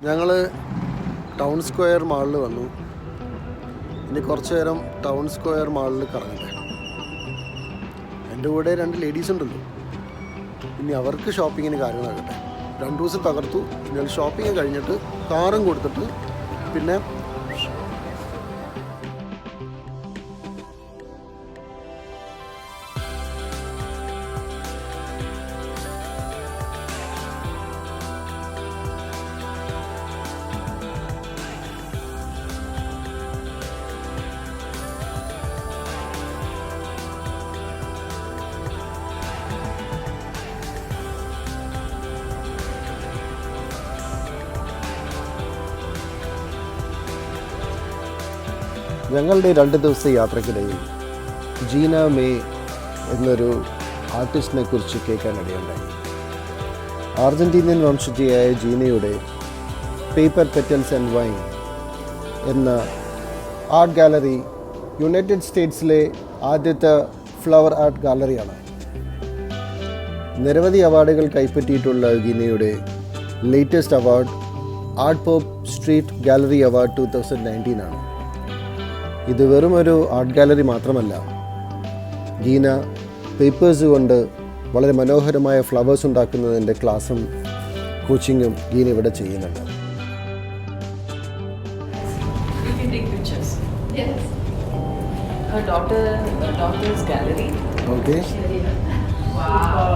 ഞങ്ങൾ town square മാളിൽ വന്നു. ഇനി കുറച്ച് നേരം ടൗൺ സ്ക്വയർ മാളിൽ കറങ്ങട്ടെ. എൻ്റെ കൂടെ 2 ലേഡീസ് ഉണ്ടല്ലോ, ഇനി അവർക്ക് ഷോപ്പിങ്ങിന് കാര്യങ്ങളാകട്ടെ. 2 ദിവസം തകർത്തു. ഇനി ഷോപ്പിംഗ് കഴിഞ്ഞിട്ട് കാറും കൊടുത്തിട്ട് പിന്നെ ഞങ്ങളുടെ 2 ദിവസത്തെ യാത്രക്കിടയിൽ ജീന മേ എന്നൊരു ആർട്ടിസ്റ്റിനെ കുറിച്ച് കേൾക്കാനിടയുണ്ടായി. അർജൻറ്റീനിയൻ വംശജയായ ജീനയുടെ പേപ്പർ പെറ്റൽസ് ആൻഡ് വൈൻ എന്ന ആർട്ട് ഗാലറി യുണൈറ്റഡ് സ്റ്റേറ്റ്സിലെ ആദ്യത്തെ ഫ്ലവർ ആർട്ട് ഗാലറിയാണ്. നിരവധി അവാർഡുകൾ കൈപ്പറ്റിയിട്ടുള്ള ജീനയുടെ latest award art pop street gallery award 2019 ആണ്. ഇത് വെറും ഒരു ആർട്ട് ഗാലറി മാത്രമല്ല, ജീന പേപ്പേഴ്സ് കൊണ്ട് വളരെ മനോഹരമായ ഫ്ലവേഴ്സ് ഉണ്ടാക്കുന്നതിൻ്റെ ക്ലാസ്സും കോച്ചിങ്ങും ജീന ഇവിടെ ചെയ്യുന്നുണ്ട്. Her daughter's gallery. Okay. Wow.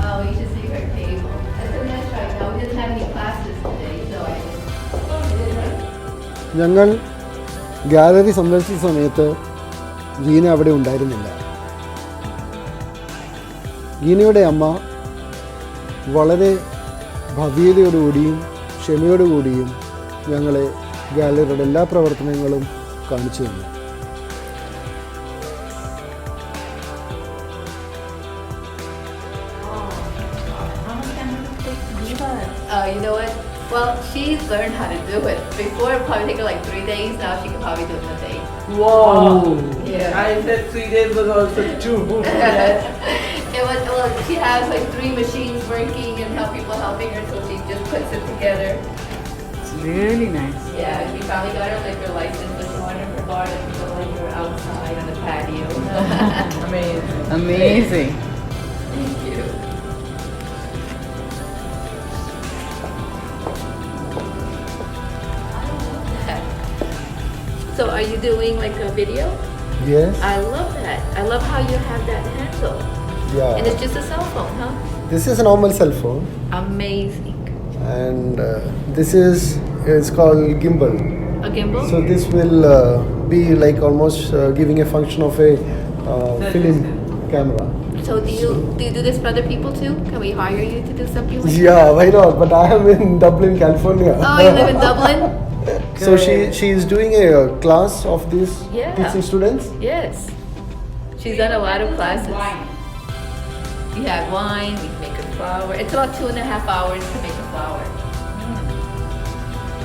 Oh, you should see her table. That's a mess right now. We didn't have any classes today, so I just... ഞങ്ങൾ ഗാലറി സന്ദർശിച്ച സമയത്ത് ജീന അവിടെ ഉണ്ടായിരുന്നില്ല. ജീനയുടെ അമ്മ വളരെ ഭവ്യതയോടുകൂടിയും ക്ഷമയോടുകൂടിയും ഞങ്ങളെ ഗാലറിയുടെ എല്ലാ പ്രവർത്തനങ്ങളും കാണിച്ചു തന്നു. You know what? Well, she's learned how to do it. Before it probably take her like 3 days. Now she can probably do it in a day. Whoa! Yeah. I said 3 days was also 2. Well, she has like 3 machines working and people helping her, so she just puts it together. It's really nice. Yeah, we finally got her liquor license, but she wanted her bar to feel like you're outside on the patio. Amazing. Amazing. Thank you. So are you doing like a video? Yes. I love that. I love how you have that handle. Yeah. And it's just a cell phone, huh? This is a normal cell phone, Amazing. and this is called gimbal. A gimbal? So this will be like almost giving a function of a film camera. So do you do this for other people too? Can we hire you to do something like Yeah, why not? But I am in Dublin, California. that? Oh, you live in Dublin? So she is doing a class of this Yeah. teaching students. Yes. She's done a lot of classes. You have wine, we can make a flower. It's about 2.5 hours to make a flower.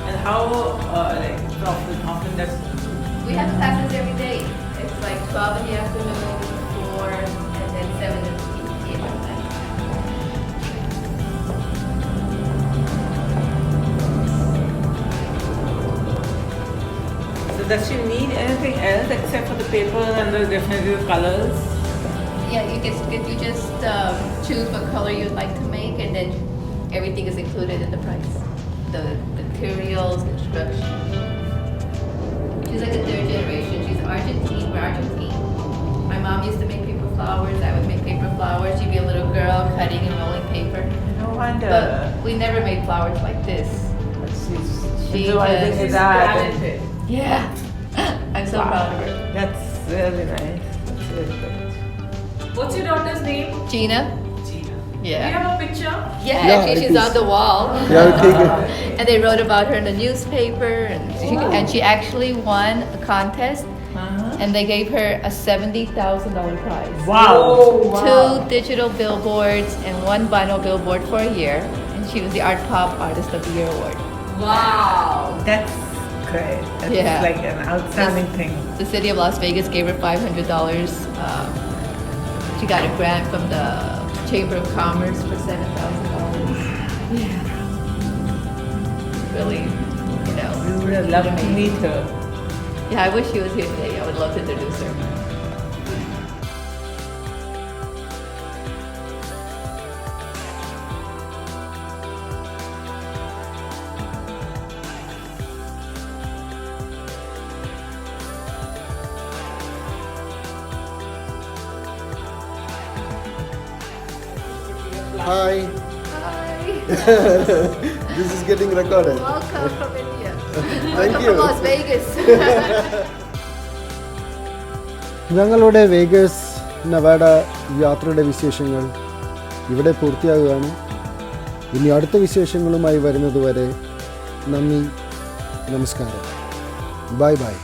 And how often does We have classes every day. It's like 12 in the afternoon, 4, and then 7 in the PM at night. So does she need anything else except for the paper and the definitely the colors? Yeah, you just choose what color you'd like to make, and then everything is included in the price. The materials, construction. She's like a 3rd generation. She's Argentine. We're Argentine. My mom used to make paper flowers. I would make paper flowers. She'd be a little girl cutting and rolling paper. No wonder. But we never made flowers like this. She's She visualizing just- it out. Yeah. I'm so proud of her. That's really nice. That's really good. What's your daughter's name? Gina? Gina. Yeah. You have a picture? Yeah, Yeah, actually, it she's is. on the wall. Yeah, I'll take it. And they wrote about her in the newspaper, and she actually won a contest, and they gave her a $70,000 prize. Wow. 2 digital billboards and 1 vinyl billboard for a year, and she was the Art Pop Artist of the Year award. Wow. That's great. That's Yeah. like an outstanding thing. The city of Las Vegas gave her $500. She got a grant from the Chamber of Commerce for $7,000. would have loved to meet her. Yeah, I wish she was here today. I would love to introduce her. Hi. Hi. This is getting recorded. Welcome from India. Thank Welcome you. from Las Vegas. ഞങ്ങളുടെ Vegas Nawada യാത്രയുടെ വിശേഷങ്ങൾ ഇവിടെ പൂർത്തിയാകുകയാണ്. ഇനി അടുത്ത വിശേഷങ്ങളുമായി വരുന്നതുവരെ നന്ദി, നമസ്കാരം, ബൈ ബൈ.